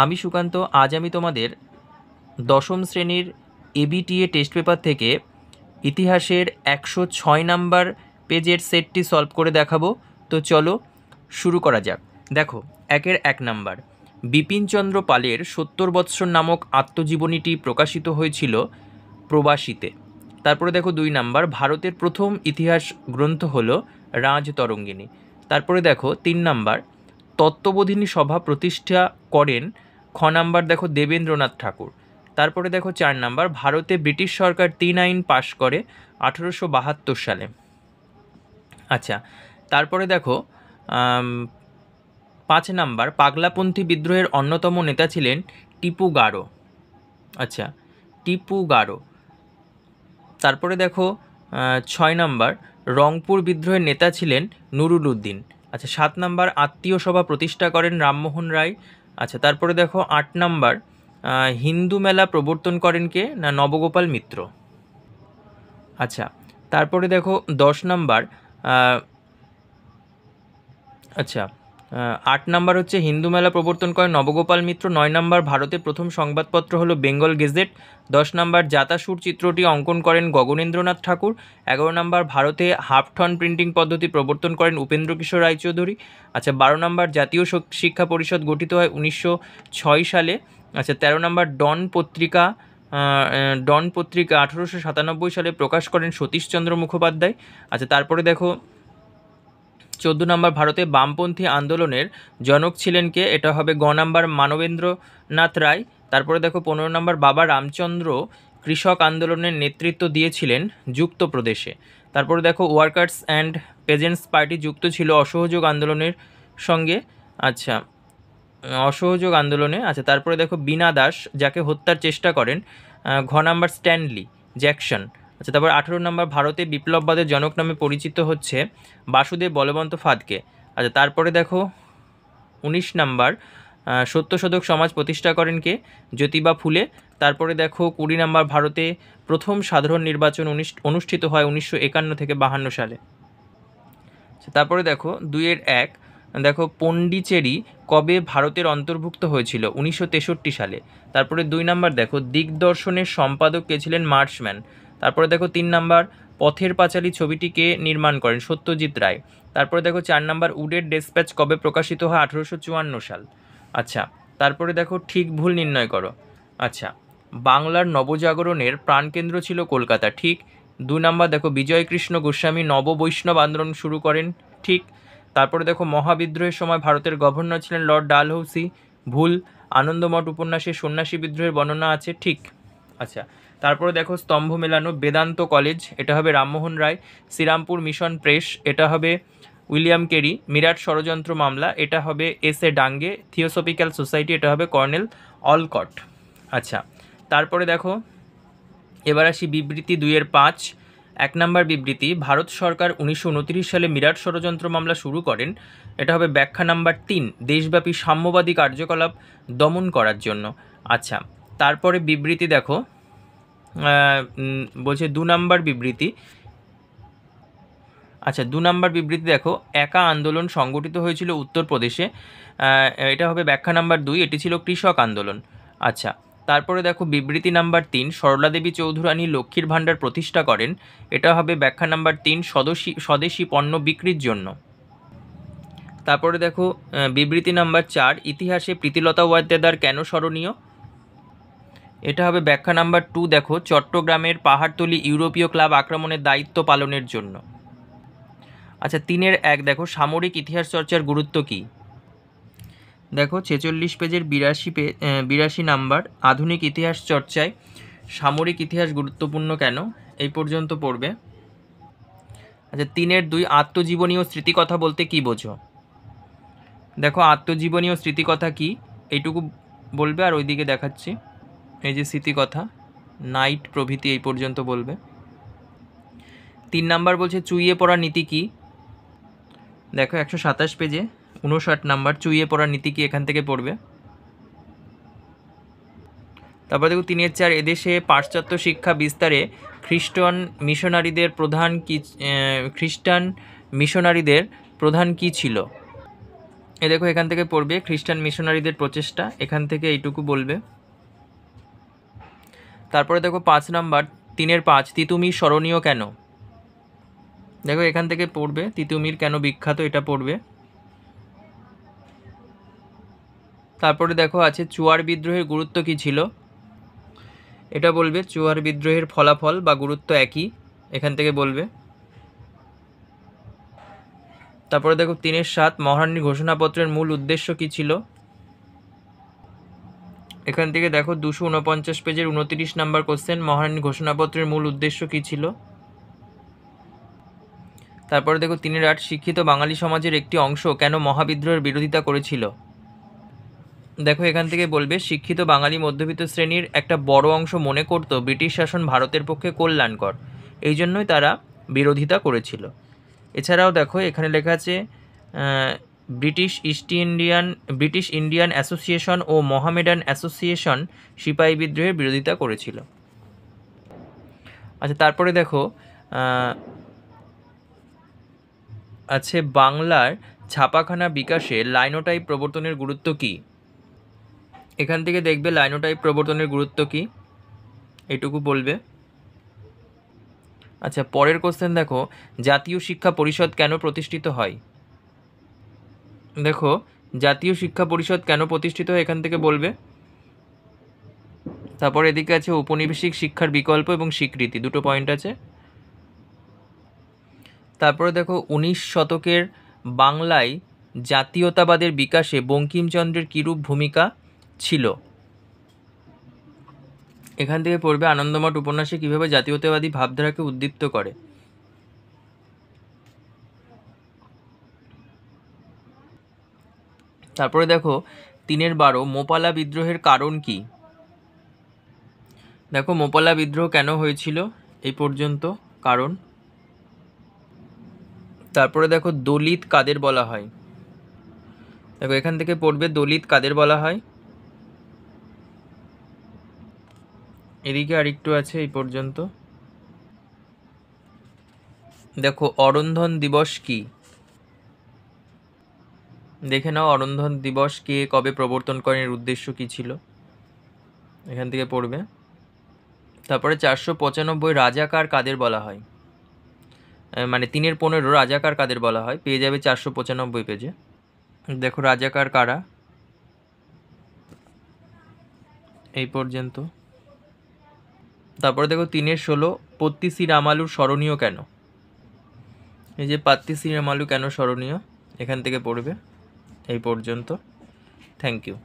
আমি সুকান্ত। আজ আমি তোমাদের দশম শ্রেণীর এবিটিএ টেস্ট পেপার থেকে ইতিহাসের 106 নাম্বার পেজের সেটটি সলভ করে দেখাবো। তো চলো শুরু করা যাক। দেখো, 1 নাম্বার, বিপিনচন্দ্র পালের 70 বৎসর নামক আত্মজীবনীটি প্রকাশিত হয়েছিল প্রবাসীতে। তারপরে দেখো 2 নাম্বার, ভারতের প্রথম ইতিহাস গ্রন্থ হলো রাজতরঙ্গিনী। তারপরে দেখো 3 নাম্বার, তত্ত্ববোধিনী সভা প্রতিষ্ঠা করেন নাম্বার দেখো দেবেন্দ্রনাথ ঠাকুর। তারপরে দেখো 4 নাম্বার, ভারতে ব্রিটিশ সরকার 3 আইন পাশ করে 1872 সালে। আচ্ছা, তারপরে দেখো 5 নাম্বার, পাগলাপন্থী বিদ্রোহের অন্যতম নেতা ছিলেন টিপু গারো। আচ্ছা, টিপু গারো। তারপরে দেখো 6 নাম্বার, রংপুর বিদ্রোহের নেতা ছিলেন নুরুল উদ্দিন। আচ্ছা, 7 নাম্বার, আত্মীয় সভা প্রতিষ্ঠা করেন রামমোহন রায়। আচ্ছা, তারপরে দেখো 8 নাম্বার, হিন্দু মেলা প্রবর্তন করেন কে না নবগোপাল মিত্র। আচ্ছা, তারপরে দেখো 10 নাম্বার, আচ্ছা 8 নাম্বার হচ্ছে হিন্দু মেলা প্রবর্তন করেন নবগোপাল মিত্র। 9 নাম্বার, ভারতের প্রথম সংবাদপত্র হলো বেঙ্গল গেজেট। 10 নাম্বার, জাতাসুর চিত্রটি অঙ্কন করেন গগনেন্দ্রনাথ ঠাকুর। 11 নাম্বার, ভারতে হাফ টন প্রিন্টিং পদ্ধতি প্রবর্তন করেন উপেন্দ্র কিশোর রায়চৌধুরী। আচ্ছা, 12 নাম্বার, জাতীয় শিক্ষা পরিষদ গঠিত হয় 1906 সালে। আচ্ছা, 13 নাম্বার, ডন পত্রিকা 1897 সালে প্রকাশ করেন সতীশচন্দ্র মুখোপাধ্যায়। আচ্ছা, তারপরে দেখো 14 নাম্বার, ভারতে বামপন্থী আন্দোলনের জনক ছিলেন কে? এটা হবে গ নাম্বার, মানবেন্দ্রনাথ রায়। তারপরে দেখো 15 নাম্বার, বাবা রামচন্দ্র কৃষক আন্দোলনের নেতৃত্ব দিয়েছিলেন যুক্তপ্রদেশে। তারপরে দেখো ওয়ার্কার্স অ্যান্ড পেজেন্টস পার্টি যুক্ত ছিল অসহযোগ আন্দোলনের সঙ্গে। আচ্ছা, অসহযোগ আন্দোলনে। আচ্ছা, তারপরে দেখো বীণা দাস যাকে হত্যার চেষ্টা করেন ঘ নাম্বার, স্ট্যানলি জ্যাকসন। আচ্ছা, তারপর 18 নম্বর, ভারতে বিপ্লববাদের জনক নামে পরিচিত হচ্ছে বাসুদেব বলবন্ত ফাদকে। আচ্ছা, তারপরে দেখো 19 নাম্বার, সত্যশোধক সমাজ প্রতিষ্ঠা করেন কে? জ্যোতিবা ফুলে। তারপরে দেখো 20 নাম্বার, ভারতে প্রথম সাধারণ নির্বাচন অনুষ্ঠিত হয় 1951 থেকে 52 সালে। তারপরে দেখো 2-1, দেখো পন্ডিচেরি কবে ভারতের অন্তর্ভুক্ত হয়েছিল? 1963 সালে। তারপরে 2 নাম্বার, দেখো দিগদর্শনের সম্পাদক কে ছিলেন? মার্শম্যান। তারপরে দেখো 3 নাম্বার, পথের পাঁচালী ছবিটিকে নির্মাণ করেন? সত্যজিৎ রায়। তারপরে দেখো 4 নাম্বার, উডের ডেসপ্যাচ কবে প্রকাশিত হয়? 1854 সাল। আচ্ছা, তারপরে দেখো ঠিক ভুল নির্ণয় করো। আচ্ছা, বাংলার নবজাগরণের প্রাণকেন্দ্র ছিল কলকাতা, ঠিক। 2 নাম্বার, দেখো বিজয়কৃষ্ণ গোস্বামী নববৈষ্ণব আন্দোলন শুরু করেন, ঠিক। তারপরে দেখো মহাবিদ্রোহের সময় ভারতের গভর্নর ছিলেন লর্ড ডালহৌসি, ভুল। আনন্দমঠ উপন্যাসে সন্ন্যাসী বিদ্রোহের বর্ণনা আছে, ঠিক। আচ্ছা, তারপরে দেখো স্তম্ভ মেলানো বেদান্ত কলেজ, এটা হবে রামমোহন রায়। শ্রীরামপুর মিশন প্রেস, এটা হবে উইলিয়াম কেরি। মিরাট ষড়যন্ত্র মামলা, এটা হবে এস এ ডাঙ্গে। থিওসফিক্যাল সোসাইটি, এটা হবে কর্নেল অলকট। আচ্ছা, তারপরে দেখো এবার আসি বিবৃতি 2-5। 1 নাম্বার বিবৃতি, ভারত সরকার 1929 সালে মিরাট ষড়যন্ত্র মামলা শুরু করেন। এটা হবে ব্যাখ্যা নাম্বার 3, দেশব্যাপী সাম্যবাদী কার্যকলাপ দমন করার জন্য। আচ্ছা, তারপরে বিবৃতি দেখো বলছে 2 নাম্বার বিবৃতি। আচ্ছা, 2 নাম্বার বিবৃতি দেখো, একা আন্দোলন সংগঠিত হয়েছিল উত্তরপ্রদেশে। এটা হবে ব্যাখ্যা নাম্বার 2, এটি ছিল কৃষক আন্দোলন। আচ্ছা, তারপরে দেখো বিবৃতি নাম্বার 3, সরলা দেবী চৌধুরানী লক্ষ্মীর ভাণ্ডার প্রতিষ্ঠা করেন। এটা হবে ব্যাখ্যা নাম্বার 3, স্বদেশি পণ্য বিক্রির জন্য। তারপরে দেখো বিবৃতি নাম্বার 4, ইতিহাসে প্রীতিলতা ওয়াদ্দেদার কেন স্মরণীয়? এটা হবে ব্যাখ্যা নাম্বার 2, দেখো চট্টগ্রামের পাহাড়তলি ইউরোপীয় ক্লাব আক্রমণের দায়িত্ব পালনের জন্য। আচ্ছা, 3-1, দেখো সামরিক ইতিহাস চর্চার গুরুত্ব কী? দেখো 46 পেজের 82 নাম্বার, আধুনিক ইতিহাস চর্চায় সামরিক ইতিহাস গুরুত্বপূর্ণ কেন? এই পর্যন্ত পড়বে। আচ্ছা, 3-2, আত্মজীবনী ও স্মৃতিকথা বলতে কী বোঝো? দেখো আত্মজীবনী ও স্মৃতিকথা কী এইটুকু বলবে, আর ওইদিকে দেখাচ্ছি এই যে স্মৃতিকথা, নাইট প্রভৃতি এই পর্যন্ত বলবে। 3 নাম্বার বলছে চুইয়ে পড়া নীতি কী? দেখো 127 পেজে 59 নাম্বার, চুইয়ে পড়ার নীতি কি, এখান থেকে পড়বে। তারপর দেখো 3-4, এদেশে পাশ্চাত্য শিক্ষা বিস্তারে খ্রিস্টান মিশনারিদের প্রধান কি ছিল? দেখো এখান থেকে পড়বে খ্রিস্টান মিশনারিদের প্রচেষ্টা, এখান থেকে এইটুকু বলবে। তারপরে দেখো 5 নাম্বার 3-5 তিতুমির স্মরণীয় কেন? দেখো এখান থেকে পড়বে তিতুমির কেন বিখ্যাত, এটা পড়বে। তারপরে দেখো আছে চুয়ার বিদ্রোহের গুরুত্ব কী ছিল, এটা বলবে। চুয়ার বিদ্রোহের ফলাফল বা গুরুত্ব একই, এখান থেকে বলবে। তারপরে দেখো 3-7 মহারানীর ঘোষণাপত্রের মূল উদ্দেশ্য কী ছিল, এখান থেকে দেখো 249 পেজের 29 নাম্বার কোশ্চেন, মহারানীর ঘোষণাপত্রের মূল উদ্দেশ্য কী ছিল। তারপরে দেখো 3-8 শিক্ষিত বাঙালি সমাজের একটি অংশ কেন মহাবিদ্রোহের বিরোধিতা করেছিল। দেখো এখান থেকে বলবে শিক্ষিত বাঙালি মধ্যবিত্ত শ্রেণীর একটা বড় অংশ মনে করত ব্রিটিশ শাসন ভারতের পক্ষে কল্যাণকর, এই জন্যই তারা বিরোধিতা করেছিল। এছাড়াও দেখো এখানে লেখা আছে ব্রিটিশ ইন্ডিয়ান অ্যাসোসিয়েশন ও মোহামেডান অ্যাসোসিয়েশন সিপাহী বিদ্রোহের বিরোধিতা করেছিল। আচ্ছা তারপরে দেখো আছে বাংলার ছাপাখানা বিকাশে লাইনোটাইপ প্রবর্তনের গুরুত্ব কী, এখান থেকে দেখবে লাইনোটাইপ প্রবর্তনের গুরুত্ব কী, এইটুকু বলবে। আচ্ছা পরের কোশ্চেন দেখো জাতীয় শিক্ষা পরিষদ কেন প্রতিষ্ঠিত হয়। দেখো জাতীয় শিক্ষা পরিষদ কেন প্রতিষ্ঠিত হয় এখান থেকে বলবে। তারপর এদিকে আছে ঔপনিবেশিক শিক্ষার বিকল্প এবং স্বীকৃতি, দুটো পয়েন্ট আছে। তারপরে দেখো 19 শতকের বাংলায় জাতীয়তাবাদের বিকাশে বঙ্কিমচন্দ্রের কীরূপ ভূমিকা ছিল, এখান থেকে পড়বে আনন্দমঠ উপন্যাসে কীভাবে জাতীয়তাবাদী ভাবধারাকে উদ্দীপ্ত করে। তারপরে দেখো 3-12 মোপালা বিদ্রোহের কারণ কি। দেখো মোপালা বিদ্রোহ কেন হয়েছিল এই পর্যন্ত কারণ। তারপরে দেখো দলিত কাদের বলা হয়, দেখো এখান থেকে পড়বে দলিত কাদের বলা হয়। এদিকে আরেকটু আছে এই পর্যন্ত। দেখো অরন্ধন দিবস কি, দেখে নাও অরন্ধন দিবস কে কবে প্রবর্তন করেন, এর উদ্দেশ্য কী ছিল, এখান থেকে পড়বে। তারপরে 495 রাজাকার কাদের বলা হয়, মানে 3-15 রাজাকার কাদের বলা হয়, পেয়ে যাবে 495 পেজে। দেখো রাজাকার কারা, এই পর্যন্ত। তারপরে দেখো 3-16 পত্তিসি রামালুর স্মরণীয় কেন, এই যে পত্তিসি রামালু কেন স্মরণীয়, এখান থেকে পড়বে। এই পর্যন্ত। Thank you.